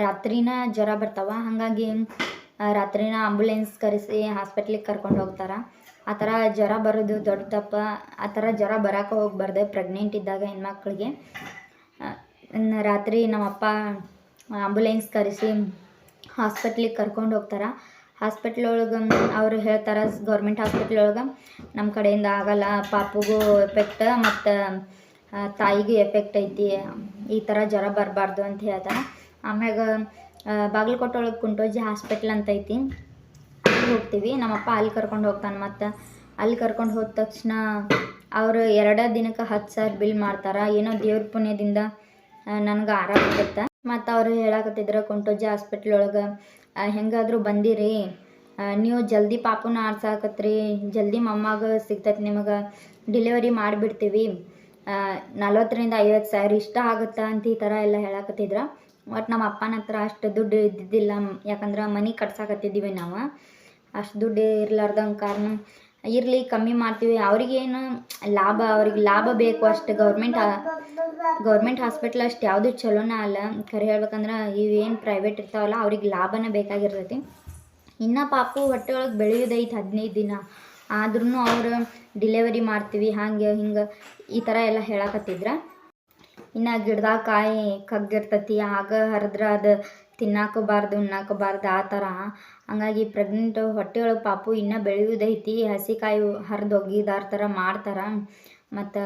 ರಾತ್ರಿನ ಜ್ವರ ಬರ್ತಾವೆ. ಹಾಗಾಗಿ ರಾತ್ರಿನ ಆಂಬುಲೆನ್ಸ್ ಕರೆಸಿ ಹಾಸ್ಪಿಟ್ಲಿಗೆ ಕರ್ಕೊಂಡು ಹೋಗ್ತಾರೆ. ಆ ಥರ ಜ್ವರ ಬರೋದು ದೊಡ್ಡ ತಪ್ಪ. ಆ ಥರ ಜ್ವರ ಬರೋಕೆ ಹೋಗ್ಬಾರ್ದು ಪ್ರೆಗ್ನೆಂಟ್ ಇದ್ದಾಗ ಹೆಣ್ಮಕ್ಳಿಗೆ. ರಾತ್ರಿ ನಮ್ಮಪ್ಪ ಆಂಬುಲೆನ್ಸ್ ಕರೆಸಿ ಹಾಸ್ಪಿಟ್ಲಿಗೆ ಕರ್ಕೊಂಡು ಹೋಗ್ತಾರೆ. ಹಾಸ್ಪಿಟ್ಲ್ ಒಳಗೆ ಅವರು ಹೇಳ್ತಾರೆ, ಗೌರ್ಮೆಂಟ್ ಹಾಸ್ಪಿಟ್ಲ್ ಒಳಗೆ ನಮ್ಮ ಕಡೆಯಿಂದ ಆಗಲ್ಲ, ಪಾಪುಗೂ ಎಫೆಕ್ಟ್ ಮತ್ತು ತಾಯಿಗೂ ಎಫೆಕ್ಟ್ ಐತಿ, ಈ ಥರ ಜ್ವರ ಬರಬಾರ್ದು ಅಂತ ಹೇಳ್ತಾರೆ. ಆಮ್ಯಾಗ ಬಾಗಲಕೋಟೆ ಒಳಗೆ ಕುಂಟೋಜಿ ಹಾಸ್ಪಿಟ್ಲ್ ಅಂತ ಐತಿ, ಅಲ್ಲಿ ಹೋಗ್ತೀವಿ. ನಮ್ಮಪ್ಪ ಅಲ್ಲಿ ಕರ್ಕೊಂಡು ಹೋಗ್ತಾನೆ. ಮತ್ತು ಅಲ್ಲಿ ಕರ್ಕೊಂಡು ಹೋದ ತಕ್ಷಣ ಅವರು 2 ದಿನಕ್ಕೆ 10,000 ಬಿಲ್ ಮಾಡ್ತಾರೆ. ಏನೋ ದೇವ್ರ ಪುಣ್ಯದಿಂದ ನನಗೆ ಆರಾಮಾಗುತ್ತೆ. ಮತ್ತು ಅವರು ಹೇಳಕತ್ತಿದ್ರು ಕುಂಟೋಜಿ ಹಾಸ್ಪಿಟ್ಲ್ ಒಳಗೆ ಹೆಂಗಾದರೂ ಬಂದಿರಿ, ನೀವು ಜಲ್ದಿ ಪಾಪುನ ಆರ್ಸಾಕತ್ರಿ, ಜಲ್ದಿ ಮೊಮ್ಮಗ ಸಿಗ್ತೈತೆ, ನಿಮಗೆ ಡೆಲಿವರಿ ಮಾಡಿಬಿಡ್ತೀವಿ, 40,000 to 50,000 ಇಷ್ಟ ಆಗುತ್ತಾ ಅಂತ ಈ ಥರ ಎಲ್ಲ ಹೇಳಕತ್ತಿದ್ರು. ಒಟ್ಟು ನಮ್ಮ ಅಪ್ಪನ ಹತ್ರ ಅಷ್ಟು ದುಡ್ಡು ಇದ್ದಿದ್ದಿಲ್ಲ, ಯಾಕಂದ್ರೆ ಮನೆ ಕಟ್ಸಾಕತ್ತಿದ್ದೀವಿ ನಾವು. ಅಷ್ಟು ದುಡ್ಡು ಇರ್ಲಾರ್ದಂಗೆ ಕಾರಣ ಇರಲಿ ಕಮ್ಮಿ ಮಾಡ್ತೀವಿ. ಅವ್ರಿಗೇನು ಲಾಭ, ಅವ್ರಿಗೆ ಲಾಭ ಬೇಕು ಅಷ್ಟು. ಗೌರ್ಮೆಂಟ್ ಹಾಸ್ಪಿಟ್ಲ್ ಅಷ್ಟು ಯಾವುದು ಚಲೋನ ಅಲ್ಲ. ಖರೆ ಹೇಳ್ಬೇಕಂದ್ರೆ ಇವೇನು ಪ್ರೈವೇಟ್ ಇರ್ತಾವಲ್ಲ ಅವ್ರಿಗೆ ಲಾಭನೇ ಬೇಕಾಗಿರ್ತೈತಿ. ಇನ್ನು ಪಾಪು ಹೊಟ್ಟೆ ಒಳಗೆ ಬೆಳೆಯೋದೈತೆ 15 ದಿನ ಆದ್ರೂ ಅವರು ಡಿಲೆವರಿ ಮಾಡ್ತೀವಿ ಹಂಗೆ ಹಿಂಗೆ ಈ ಥರ ಎಲ್ಲ ಹೇಳಕತ್ತಿದ್ರು. ಇನ್ನು ಗಿಡದಾಗ ಕಾಯಿ ಕಗ್ಗಿರ್ತೈತಿ, ಆಗ ಹರಿದ್ರೆ ಅದು ತಿನ್ನಾಕೋಬಾರ್ದು ಉಣ್ಣಾಕೋಬಾರ್ದು ಆ ಥರ. ಹಂಗಾಗಿ ಪ್ರೆಗ್ನೆಂಟ್ ಹೊಟ್ಟೆಯೊಳಗೆ ಪಾಪು ಇನ್ನೂ ಬೆಳೆಯೋದೈತಿ, ಹಸಿಕಾಯಿ ಹರಿದು ಒಗಿದಾರ ಥರ ಮಾಡ್ತಾರೆ. ಮತ್ತು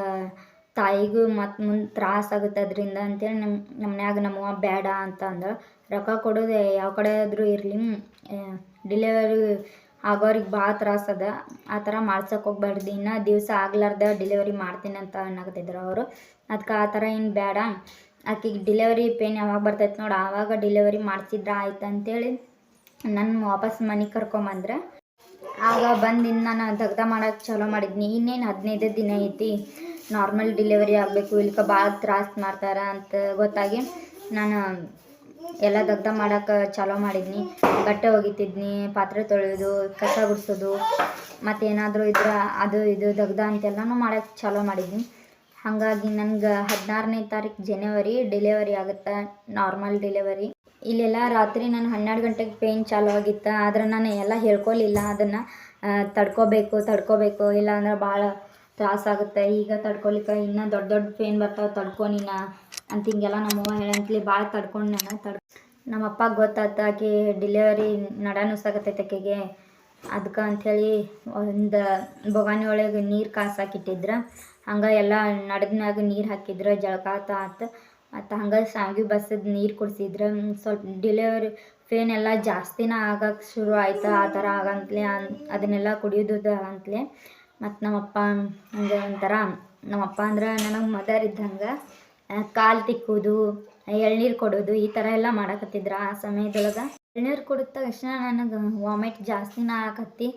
ತಾಯಿಗೂ ಮತ್ತು ಮುಂದೆ ತ್ರಾಸ ಆಗುತ್ತೆ ಅದರಿಂದ ಅಂತೇಳಿ ನಮ್ಮ ಮನ್ಯಾಗ ನಮ್ಮವ್ವ ಬೇಡ ಅಂತ ಅಂದ್ರೆ, ರೊಕ್ಕ ಕೊಡೋದು ಯಾವ ಕಡೆ ಆದರೂ ಇರಲಿ, ಡಿಲೆವರಿ ಆಗೋರಿಗೆ ಭಾಳ ತ್ರಾಸದ, ಆ ಥರ ಮಾಡ್ಸೋಕೆ ಹೋಗ್ಬಾರ್ದು, ಇನ್ನೂ ದಿವಸ ಆಗ್ಲಾರ್ದ ಡಿಲೆವರಿ ಮಾಡ್ತೀನಿ ಅಂತ ಅನ್ನಕತ್ತಿದ್ರು ಅವರು. ಅದಕ್ಕೆ ಆ ಥರ ಏನು ಬೇಡ, ಆಕೆಗೆ ಡಿಲೆವರಿ ಪೇನ್ ಯಾವಾಗ ಬರ್ತೈತೆ ನೋಡಿ ಆವಾಗ ಡಿಲೆವರಿ ಮಾಡಿಸಿದ್ರೆ ಆಯ್ತು ಅಂತೇಳಿ ನನ್ನ ವಾಪಸ್ ಮನೆಗೆ ಕರ್ಕೊಂಬಂದ್ರೆ. ಆಗ ಬಂದಿದ್ದು ನಾನು ದಗ್ದ ಮಾಡೋಕ್ಕೆ ಚಾಲೋ ಮಾಡಿದ್ನಿ. ಇನ್ನೇನು 15 ದಿನ ಐತಿ, ನಾರ್ಮಲ್ ಡಿಲೆವರಿ ಆಗಬೇಕು, ಇಲ್ಕ ಭಾಳ ತ್ರಾಸ ಮಾಡ್ತಾರೆ ಅಂತ ಗೊತ್ತಾಗಿ ನಾನು ಎಲ್ಲ ದಗ್ದ ಮಾಡೋಕ್ಕೆ ಚಾಲೋ ಮಾಡಿದ್ನಿ. ಬಟ್ಟೆ ಒಗಿತಿದ್ನಿ, ಪಾತ್ರೆ ತೊಳೆಯೋದು, ಕಸ ಗುಡಿಸೋದು, ಮತ್ತೇನಾದರೂ ಇದ್ರೆ ಅದು ಇದು ದಗ್ದ ಅಂತೆಲ್ಲನೂ ಮಾಡೋಕ್ಕೆ ಚಾಲೋ ಮಾಡಿದ್ನಿ. ಹಾಗಾಗಿ ನನಗೆ 16ನೇ ತಾರೀಕು ಜನವರಿ ಡಿಲೆವರಿ ಆಗುತ್ತೆ, ನಾರ್ಮಲ್ ಡಿಲೆವರಿ. ಇಲ್ಲೆಲ್ಲ ರಾತ್ರಿ ನಾನು 12 ಗಂಟೆಗೆ ಪೇಯ್ನ್ ಚಾಲೂ ಆಗಿತ್ತು. ಆದ್ರೆ ನಾನು ಎಲ್ಲ ಹೇಳ್ಕೊಲಿಲ್ಲ, ಅದನ್ನು ತಡ್ಕೋಬೇಕು ಇಲ್ಲಾಂದ್ರೆ ಭಾಳ ತ್ರಾಸಾಗುತ್ತೆ, ಈಗ ತಡ್ಕೊಲಿಕ್ಕೆ ಇನ್ನೂ ದೊಡ್ಡ ಪೇಯ್ನ್ ಬರ್ತಾವೆ, ತಡ್ಕೊ ನೀನು ಅಂತ ಹಿಂಗೆಲ್ಲ ನಮ್ಮವ್ವ ಹೇಳಂತಲಿ ಭಾಳ ತಡ್ಕೊಂಡು ನಾನು ನಮ್ಮಪ್ಪ ಗೊತ್ತಾಯ್ತು ಆಕೆ ಡಿಲೆವರಿ ನಡ ನುಸಾಕತ್ತೈತೆ ಆಕೆಗೆ. ಅದಕ್ಕೆ ಅಂಥೇಳಿ ಒಂದು ಬೊಗಾನಿ ಒಳಗೆ ನೀರು ಕಾಸಾಕಿಟ್ಟಿದ್ರು. ಹಂಗೆ ಎಲ್ಲ ನಡದ್ಮ್ಯಾಗ ನೀರು ಹಾಕಿದ್ರು, ಜಳಕ ಆತು. ಮತ್ತು ಹಂಗೆ ಶಾವ್ಗೆ ಬಸದ್ ನೀರು ಕುಡಿಸಿದ್ರು. ಸ್ವಲ್ಪ ಡಿಲೆವರಿ ಪೇನ್ ಎಲ್ಲ ಜಾಸ್ತಿನ ಆಗಕ್ಕೆ ಶುರು ಆಯ್ತು, ಆ ಥರ ಆಗಂತಲೇ ಅದನ್ನೆಲ್ಲ ಕುಡಿಯೋದು ಆಗಂತಲೇ. ಮತ್ತು ನಮ್ಮಪ್ಪ ಹಂಗೆ ಒಂಥರ, ನಮ್ಮಪ್ಪ ಅಂದ್ರೆ ನನಗೆ ಮದರ್ ಇದ್ದಂಗೆ, ಕಾಲು ತಿಕ್ಕೋದು, ಎಳ್ನೀರು ಕೊಡೋದು ಈ ಥರ ಎಲ್ಲ ಮಾಡಕತ್ತಿದ್ರು ಆ ಸಮಯದೊಳಗೆ. ಎಳ್ನೀರು ಕುಡಿದ ತಕ್ಷಣ ನನಗೆ ವಾಮಿಟ್ ಜಾಸ್ತಿನ ಆಗಕತ್ತಿ,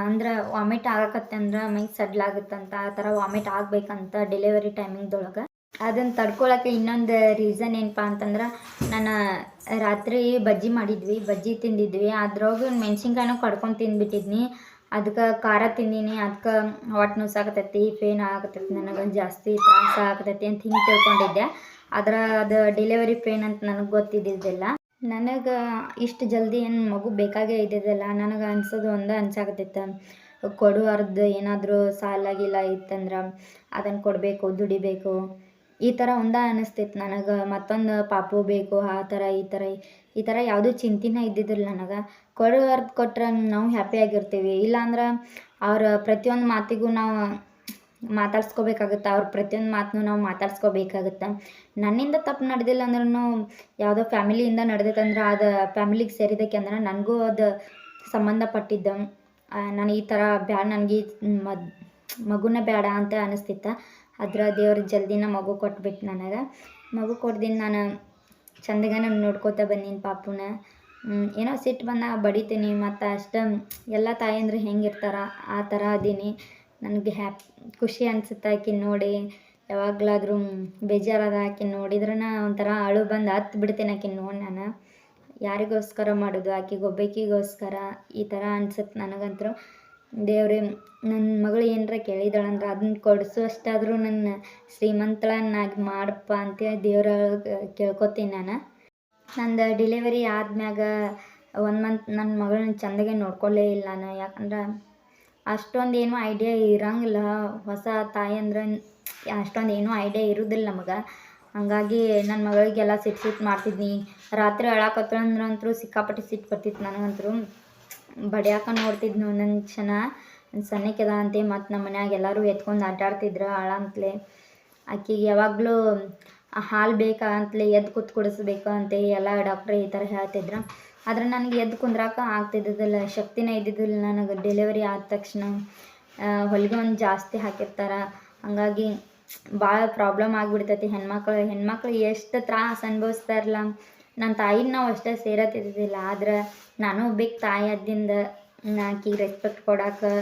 ಅಂದ್ರೆ ವಾಮಿಟ್ ಆಗಕತ್ತೆ ಅಂದ್ರೆ ಮೈ ಸಡ್ಲಾಗುತ್ತಂತ, ಆ ಥರ ವಾಮಿಟ್ ಆಗಬೇಕಂತ ಡೆಲಿವರಿ ಟೈಮಿಂಗ್ದೊಳಗೆ. ಅದನ್ನು ತಡ್ಕೊಳಕ್ಕೆ ಇನ್ನೊಂದು ರೀಸನ್ ಏನಪ್ಪ ಅಂತಂದ್ರೆ, ನಾನು ರಾತ್ರಿ ಬಜ್ಜಿ ತಿಂದಿದ್ವಿ, ಅದ್ರೊಳಗೆ ಮೆಣ್ಸಿನ್ಕಾಯಿನೂ ಕಡ್ಕೊಂಡು ತಿಂದ್ಬಿಟ್ಟಿದ್ನಿ. ಅದಕ್ಕೆ ಖಾರ ತಿಂದೀನಿ, ಅದಕ್ಕೆ ಹೊಟ್ಟೆ ನುಸಾಕತ್ತೈತಿ, ಪೇನ್ ಆಗತ್ತೈತಿ, ನನಗೆ ಜಾಸ್ತಿ ತ್ರಾಸ ಆಗತೈತಿ ಅಂತ ಹಿಂಗೆ ತಿಳ್ಕೊಂಡಿದ್ದೆ. ಆದ್ರೆ ಅದು ಡೆಲಿವರಿ ಪೇನ್ ಅಂತ ನನಗೆ ಗೊತ್ತಿದ್ದಿದ್ದಿಲ್ಲ. ನನಗೆ ಇಷ್ಟು ಜಲ್ದಿ ಏನು ಮಗು ಬೇಕಾಗೇ ಇದ್ದಿದ್ದಿಲ್ಲ. ನನಗೆ ಅನ್ಸೋದು ಒಂದೇ ಅನ್ಸಾಕತ್ತೈತೆ, ಕೊಡುವರ್ದು ಏನಾದರೂ ಸಾಲಾಗಿಲ್ಲ ಇತ್ತಂದ್ರೆ ಅದನ್ನು ಕೊಡಬೇಕು, ದುಡಿಬೇಕು, ಈ ಥರ ಒಂದೇ ಅನ್ನಿಸ್ತೈತೆ ನನಗೆ. ಮತ್ತೊಂದು ಪಾಪು ಬೇಕು ಆ ಥರ ಈ ಥರ ಯಾವುದೂ ಚಿಂತೆನೇ ಇದ್ದಿದ್ದಿಲ್ಲ ನನಗೆ. ಕೊಡುವರ್ದು ಕೊಟ್ರೆ ನಾವು ಹ್ಯಾಪಿಯಾಗಿರ್ತೀವಿ, ಇಲ್ಲಾಂದ್ರೆ ಅವ್ರ ಪ್ರತಿಯೊಂದು ಮಾತಿಗೂ ನಾವು ಮಾತಾಡ್ಸ್ಕೋಬೇಕಾಗುತ್ತೆ, ಅವ್ರ ಪ್ರತಿಯೊಂದು ಮಾತನ್ನು ನಾವು ಮಾತಾಡ್ಸ್ಕೋಬೇಕಾಗುತ್ತೆ. ನನ್ನಿಂದ ತಪ್ಪು ನಡೆದಿಲ್ಲ ಅಂದ್ರೂ ಯಾವುದೋ ಫ್ಯಾಮಿಲಿಯಿಂದ ನಡೆದೈತಂದ್ರೆ ಅದು ಫ್ಯಾಮಿಲಿಗೆ ಸೇರಿದಕ್ಕೆ ಅಂದ್ರೆ ನನಗೂ ಅದು ಸಂಬಂಧಪಟ್ಟಿದ್ದು. ನಾನು ಈ ಥರ ಬ್ಯಾಡ, ನನಗೆ ಮಗುನ ಬೇಡ ಅಂತ ಅನ್ನಿಸ್ತಿತ್ತು. ಅದ್ರ ದೇವ್ರ ಜಲ್ದಿನ ಮಗು ಕೊಟ್ಬಿಟ್ಟು ನನಗೆ. ಮಗು ಕೊಡ್ದಿನ ನಾನು ಚಂದಗಾನ ನೋಡ್ಕೋತಾ ಬಂದೀನಿ ಪಾಪುನ. ಏನೋ ಸಿಟ್ಟು ಬಂದಾಗ ಬಡಿತೀನಿ, ಮತ್ತು ಅಷ್ಟೇ ಎಲ್ಲ ತಾಯಂದ್ರೆ ಹೆಂಗಿರ್ತಾರ ಆ ಥರ ಅದೀನಿ. ನನಗೆ ಖುಷಿ ಅನಿಸುತ್ತೆ ಆಕಿನ ನೋಡಿ. ಯಾವಾಗಲಾದ್ರೂ ಬೇಜಾರಾದ ಆಕಿನ ನೋಡಿದ್ರೆ ಒಂಥರ ಅಳು ಬಂದು ಹತ್ತು ಬಿಡ್ತೀನಿ ಆಕಿನ ನೋಡಿ. ನಾನು ಯಾರಿಗೋಸ್ಕರ ಮಾಡೋದು, ಆಕಿಗೆ ಒಬ್ಬಾಕಿಗೋಸ್ಕರ ಈ ಥರ ಅನ್ಸುತ್ತೆ ನನಗಂತೂ. ದೇವ್ರೆ, ನನ್ನ ಮಗಳು ಏನರ ಕೇಳಿದಾಳಂದ್ರೆ ಅದನ್ನ ಕೊಡಿಸು ಅಷ್ಟಾದರೂ ನನ್ನ ಶ್ರೀಮಂತಳನ್ನಾಗಿ ಮಾಡಪ್ಪ ಅಂತೇಳಿ ದೇವ್ರ ಕೇಳ್ಕೊತೀನಿ ನಾನು. ನಂದು ಡಿಲೆವರಿ ಆದ್ಮ್ಯಾಗ 1 ಮಂತ್ ನನ್ನ ಮಗಳನ್ನ ಚೆಂದಾಗೆ ನೋಡ್ಕೊಳ್ಳೇ ಇಲ್ಲ ನಾನು. ಯಾಕಂದ್ರೆ ಅಷ್ಟೊಂದು ಏನೂ ಐಡಿಯಾ ಇರೋಂಗಿಲ್ಲ, ಹೊಸ ತಾಯಿ ಅಂದ್ರೆ ಅಷ್ಟೊಂದು ಏನೂ ಐಡಿಯಾ ಇರೋದಿಲ್ಲ ನಮಗೆ. ಹಾಗಾಗಿ ನನ್ನ ಮಗಳಿಗೆಲ್ಲ ಸಿಟ್ಟು ಮಾಡ್ತಿದ್ನಿ. ರಾತ್ರಿ ಅಳಾಕತ್ತಂದ್ರಂತೂ ಸಿಕ್ಕಾಪಟ್ಟೆ ಸಿಟ್ಟು ಬರ್ತಿತ್ತು ನನಗಂತೂ. ಬಡಿಯಾಕ ನೋಡ್ತಿದ್ನು ನನ್ನ ಕ್ಷಣ ಸಣ್ಣಕ್ಕೆದ ಅಂತ. ಮತ್ತು ನಮ್ಮ ಮನ್ಯಾಗ ಎಲ್ಲರೂ ಎತ್ಕೊಂಡು ಅಡ್ಡಾಡ್ತಿದ್ರು ಅಳಂತಲೇ. ಆಕಿಗೆ ಯಾವಾಗಲೂ ಹಾಲು ಬೇಕಾ ಅಂತಲೇ ಎದ್ದು ಕೂತ್ ಕುಡಿಸ್ಬೇಕು ಅಂತ ಎಲ್ಲ ಡಾಕ್ಟ್ರ್ ಈ ಥರ ಹೇಳ್ತಿದ್ರು. ಆದ್ರೆ ನನಗೆ ಎದ್ದು ಕುಂದ್ರಾಕ ಆಗ್ತಿದ್ದಿದ್ದಿಲ್ಲ, ಶಕ್ತಿನೇ ಇದ್ದಿದ್ದಿಲ್ಲ ನನಗೆ. ಡೆಲಿವರಿ ಆದ ತಕ್ಷಣ ಹೊಲಿಗೆ ಒಂದು ಜಾಸ್ತಿ ಹಾಕಿರ್ತಾರೆ, ಹಂಗಾಗಿ ಭಾಳ ಪ್ರಾಬ್ಲಮ್ ಆಗಿಬಿಡ್ತೈತಿ. ಹೆಣ್ಮಕ್ಳು ಎಷ್ಟು ತ್ರಾಸ ಅನುಭವಿಸ್ತಾರಲ್ಲ. ನನ್ನ ತಾಯಿನ ನಾವು ಅಷ್ಟೇ ಸೇರತ್ತಿದ್ದಿದ್ದಿಲ್ಲ. ಆದ್ರೆ ನಾನು ಒಬ್ಬಾಕಿ ತಾಯಿ ಆದ್ದರಿಂದ ಆಕಿಗೆ ರೆಸ್ಪೆಕ್ಟ್ ಕೊಡೋಕೆ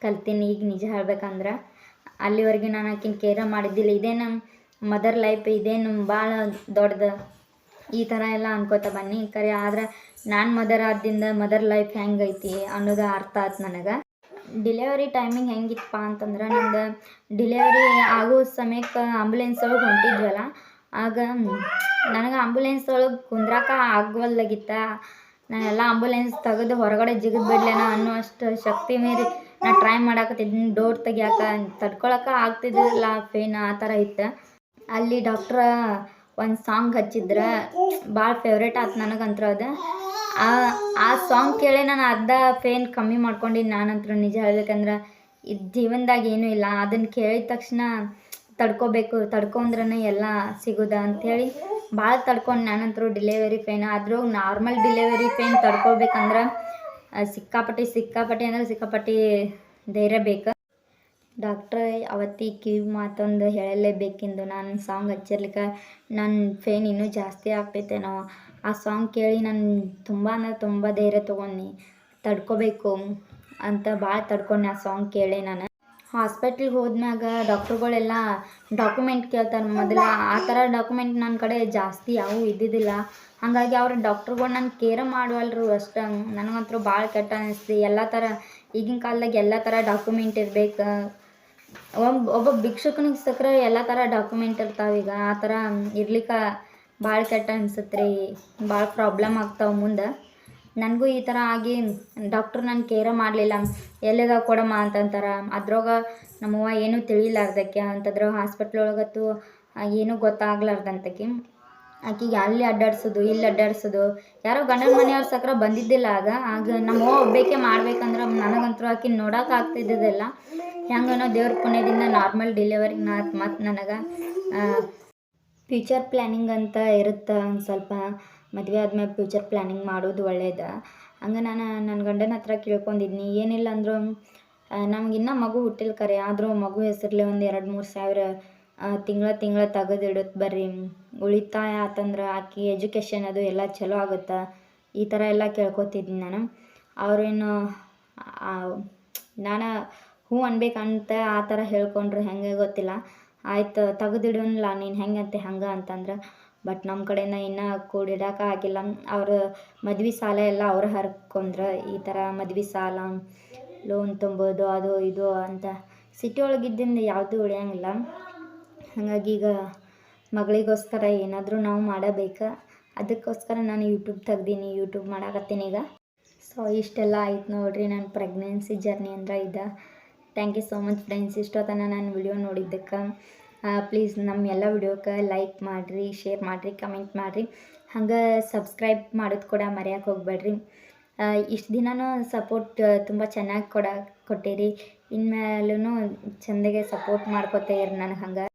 ಕಲ್ತೀನಿ. ಈಗ ನಿಜ ಹೇಳ್ಬೇಕಂದ್ರೆ ಅಲ್ಲಿವರೆಗೆ ನಾನು ಆಕಿನ ಕೇರ ಮಾಡಿದ್ದಿಲ್ಲ. ಇದೇನು ಮದರ್ ಲೈಫ್, ಇದೇನು ಭಾಳ ದೊಡ್ಡದು ಈ ಥರ ಎಲ್ಲ ಅನ್ಕೋತ ಬನ್ನಿ ಕರೆ. ಆದ್ರೆ ನಾನು ಮದರ್ ಆದ್ದರಿಂದ ಮದರ್ ಲೈಫ್ ಹೆಂಗೈತಿ ಅನ್ನೋದು ಅರ್ಥ ಆಯ್ತು ನನಗೆ. ಡಿಲೆವರಿ ಟೈಮಿಂಗ್ ಹೆಂಗಿತ್ತಪ್ಪ ಅಂತಂದ್ರೆ, ನಂದು ಡಿಲೆವರಿ ಆಗೋ ಸಮಯಕ್ಕೆ ಆಂಬುಲೆನ್ಸ್ ಒಳಗೆ ಹೊಂಟಿದ್ವಲ್ಲ, ಆಗ ನನಗೆ ಆಂಬುಲೆನ್ಸ್ ಒಳಗೆ ಕುಂದ್ರಾಕ ಆಗವಲ್ದಾಗಿತ್ತ. ನಾನೆಲ್ಲ ಆಂಬುಲೆನ್ಸ್ ತೆಗೆದು ಹೊರಗಡೆ ಜಿಗಿದು ಬಿಡ್ಲೇನೋ ಅನ್ನೋ ಅಷ್ಟು ಶಕ್ತಿ ಮೀರಿ ನಾನು ಟ್ರೈ ಮಾಡಾಕತ್ತಿದ್ದೀನಿ. ಡೋರ್ ತೆಗಿಯಾಕ ತಡ್ಕೊಳಕ್ಕೆ ಆಗ್ತಿದ್ದಿಲ್ಲ, ಪೇನ್ ಆ ಥರ ಇತ್ತು. ಅಲ್ಲಿ ಡಾಕ್ಟ್ರ ಒಂದು ಸಾಂಗ್ ಹಚ್ಚಿದ್ರೆ ಭಾಳ ಫೇವ್ರೇಟ್ ಆಯ್ತು ನನಗಂತೂ ಅದು. ಆ ಸಾಂಗ್ ಕೇಳಿ ನಾನು ಅರ್ಧ ಪೇನ್ ಕಮ್ಮಿ ಮಾಡ್ಕೊಂಡಿನಿ ನಾನಂತೂ. ನಿಜ ಹೇಳ್ಬೇಕಂದ್ರೆ ಇದು ಜೀವನದಾಗ ಏನೂ ಇಲ್ಲ, ಅದನ್ನು ಕೇಳಿದ ತಕ್ಷಣ ತಡ್ಕೊಂಡ್ರೆ ಎಲ್ಲ ಸಿಗೋದ ಅಂಥೇಳಿ ಭಾಳ ತಡ್ಕೊಂಡು ನಾನಂತೂ ಡಿಲೆವರಿ ಪೇನ್. ಆದರೂ ನಾರ್ಮಲ್ ಡಿಲೆವರಿ ಪೇನ್ ತಡ್ಕೊಳ್ಬೇಕಂದ್ರೆ ಸಿಕ್ಕಾಪಟ್ಟೆ ಅಂದ್ರೆ ಸಿಕ್ಕಾಪಟ್ಟೆ ಧೈರ್ಯ ಬೇಕು. ಡಾಕ್ಟ್ರ್ ಅವತ್ತಿಗೆ ಕಿವಿ ಮಾತೊಂದು ಹೇಳಲೇಬೇಕೆಂದು ನಾನು ಸಾಂಗ್ ಹಚ್ಚಿರ್ಲಿಕ್ಕೆ ನನ್ನ ಪೇನ್ ಇನ್ನೂ ಜಾಸ್ತಿ ಆಗ್ತೈತೇನೋ. ಆ ಸಾಂಗ್ ಕೇಳಿ ನಾನು ತುಂಬ ಅಂದ್ರೆ ತುಂಬ ಧೈರ್ಯ ತೊಗೊಂಡು ತಡ್ಕೋಬೇಕು ಅಂತ ಭಾಳ ತಡ್ಕೊಂಡೆ ಆ ಸಾಂಗ್ ಕೇಳಿ. ನಾನು ಹಾಸ್ಪಿಟ್ಲಿಗೆ ಹೋದ್ಮ್ಯಾಗ ಡಾಕ್ಟ್ರುಗಳೆಲ್ಲ ಡಾಕ್ಯುಮೆಂಟ್ ಕೇಳ್ತಾರೆ ಮೊದಲು. ಆ ಥರ ಡಾಕ್ಯುಮೆಂಟ್ ನನ್ನ ಕಡೆ ಜಾಸ್ತಿ ಯಾವೂ ಇದ್ದಿದ್ದಿಲ್ಲ. ಹಾಗಾಗಿ ಅವ್ರ ಡಾಕ್ಟ್ರುಗಳು ನನ್ನ ಕೇರ ಮಾಡವಲ್ರು ಅಷ್ಟೇ. ನನಗಂತೂ ಭಾಳ ಕೆಟ್ಟ ಅನಿಸ್ತು. ಎಲ್ಲ ಥರ ಈಗಿನ ಕಾಲದಾಗ ಎಲ್ಲ ಥರ ಡಾಕ್ಯುಮೆಂಟ್ ಇರ್ಬೇಕು. ಒಬ್ಬ ಭಿಕ್ಷುಕನಿಗೆ ಸಕ್ರೆ ಎಲ್ಲ ಥರ ಡಾಕ್ಯುಮೆಂಟ್ ಇರ್ತಾವೀಗ. ಆ ಥರ ಇರ್ಲಿಕ್ಕೆ ಭಾಳ ಕೆಟ್ಟ ಅನ್ಸುತ್ತೆ ರೀ. ಭಾಳ ಪ್ರಾಬ್ಲಮ್ ಆಗ್ತಾವೆ ಮುಂದೆ. ನನಗೂ ಈ ಥರ ಆಗಿ ಡಾಕ್ಟ್ರು ನನ್ನ ಕೇರ ಮಾಡಲಿಲ್ಲ. ಎಲ್ಲಿದ ಕೊಡಮ್ಮ ಅಂತಂತಾರೆ. ಅದ್ರಾಗ ನಮ್ಮವ್ವ ಏನೂ ತಿಳಿಲಾರ್ದಕ್ಕೆ ಅಂತಂದ್ರೆ ಹಾಸ್ಪಿಟ್ಲ್ ಒಳಗತ್ತು ಏನೂ ಗೊತ್ತಾಗ್ಲಾರ್ದಂತಕಿ ಆಕಿಗೆ ಅಲ್ಲಿ ಅಡ್ಡಾಡ್ಸೋದು ಇಲ್ಲಿ ಅಡ್ಡಾಡ್ಸೋದು. ಯಾರೋ ಗಂಡನ ಮನೆಯವ್ರ ಸಕ್ರ ಬಂದಿದ್ದಿಲ್ಲ ಆಗ ನಮ್ಮವ್ವ ಒಬ್ಬೇಕೆ ಮಾಡ್ಬೇಕಂದ್ರೆ ನನಗಂತೂ ಆಕಿನ ನೋಡೋಕೆ ಆಗ್ತಿದ್ದಿದ್ದಿಲ್ಲ. ಹೆಂಗನೋ ದೇವ್ರ ಪುಣ್ಯದಿಂದ ನಾರ್ಮಲ್ ಡಿಲೆವರಿಗೆ ಮತ್ತು ನನಗೆ ಫ್ಯೂಚರ್ ಪ್ಲ್ಯಾನಿಂಗ್ ಅಂತ ಇರುತ್ತೆ. ಒಂದು ಸ್ವಲ್ಪ ಮದುವೆ ಆದ್ಮೇಲೆ ಫ್ಯೂಚರ್ ಪ್ಲ್ಯಾನಿಂಗ್ ಮಾಡೋದು ಒಳ್ಳೇದು. ಹಂಗೆ ನಾನು ನನ್ನ ಗಂಡನ ಹತ್ರ ಕೇಳ್ಕೊಂಡಿದ್ನಿ. ಏನಿಲ್ಲ ಅಂದರೂ ನಮಗಿನ್ನೂ ಮಗು ಹುಟ್ಟಿಲ್ಲ ಕರೆ, ಆದರೂ ಮಗು ಹೆಸರಲ್ಲೇ ಒಂದು 2-3 ಸಾವಿರ ತಿಂಗಳ ತೆಗೆದಿಡುತ್ತೆ ಬರ್ರಿ. ಉಳಿತಾಯ ಆತಂದ್ರೆ ಆಕಿ ಎಜುಕೇಷನ್ ಅದು ಎಲ್ಲ ಚಲೋ ಆಗುತ್ತೆ. ಈ ಥರ ಎಲ್ಲ ಕೇಳ್ಕೊತಿದ್ದೀನಿ ನಾನು. ಅವ್ರೇನು ನಾನು ಹ್ಞೂ ಅನ್ಬೇಕಂತ ಆ ಥರ ಹೇಳ್ಕೊಂಡ್ರು ಹೆಂಗೆ ಗೊತ್ತಿಲ್ಲ. ಆಯ್ತು ತೆಗೆದಿಡೋನ್ಲ ನೀನು ಹೆಂಗಂತೆ ಹಂಗೆ ಅಂತಂದ್ರೆ. ಬಟ್ ನಮ್ಮ ಕಡೆಯಿಂದ ಇನ್ನೂ ಕೂಡಿಡೋಕೆ ಆಗಿಲ್ಲ. ಅವ್ರ ಮದ್ವೆ ಸಾಲ ಎಲ್ಲ ಅವ್ರು ಹರ್ಕೊಂಡ್ರು. ಈ ಥರ ಮದ್ವೆ ಸಾಲ, ಲೋನ್ ತುಂಬೋದು ಅದು ಇದು ಅಂತ ಸಿಟಿ ಒಳಗಿದ್ದಿಂದ ಯಾವುದೂ ಉಳಿಯಂಗಿಲ್ಲ. ಹಾಗಾಗಿ ಈಗ ಮಗಳಿಗೋಸ್ಕರ ಏನಾದರೂ ನಾವು ಮಾಡಬೇಕು. ಅದಕ್ಕೋಸ್ಕರ ನಾನು ಯೂಟ್ಯೂಬ್ ತೆಗ್ದೀನಿ, ಯೂಟ್ಯೂಬ್ ಮಾಡಾಕತ್ತೀನಿ ಈಗ. ಸೊ ಇಷ್ಟೆಲ್ಲ ಆಯ್ತು ನೋಡಿರಿ ನನ್ನ ಪ್ರೆಗ್ನೆನ್ಸಿ ಜರ್ನಿ ಅಂದ್ರೆ ಇದು. Thank you so much friends, ಇಷ್ಟೊತ್ತನ ನಾನು ವಿಡಿಯೋ ನೋಡಿದ್ದಕ್ಕೆ. ಪ್ಲೀಸ್ ನಮ್ಮ ಎಲ್ಲ ವಿಡಿಯೋಕ್ಕೆ ಲೈಕ್ ಮಾಡಿರಿ, ಶೇರ್ ಮಾಡಿರಿ, ಕಮೆಂಟ್ ಮಾಡಿರಿ. ಹಂಗೆ ಸಬ್ಸ್ಕ್ರೈಬ್ ಮಾಡೋದು ಕೂಡ ಮರೆಯೋಕೆ ಹೋಗ್ಬೇಡ್ರಿ. ಇಷ್ಟು ದಿನವೂ ಸಪೋರ್ಟ್ ತುಂಬ ಚೆನ್ನಾಗಿ ಕೊಟ್ಟಿರಿ. ಇನ್ಮೇಲೂ ಚೆಂದಾಗೆ ಸಪೋರ್ಟ್ ಮಾಡ್ಕೊತಾ ಇರಿ ನನಗೆ. ಹಂಗೆ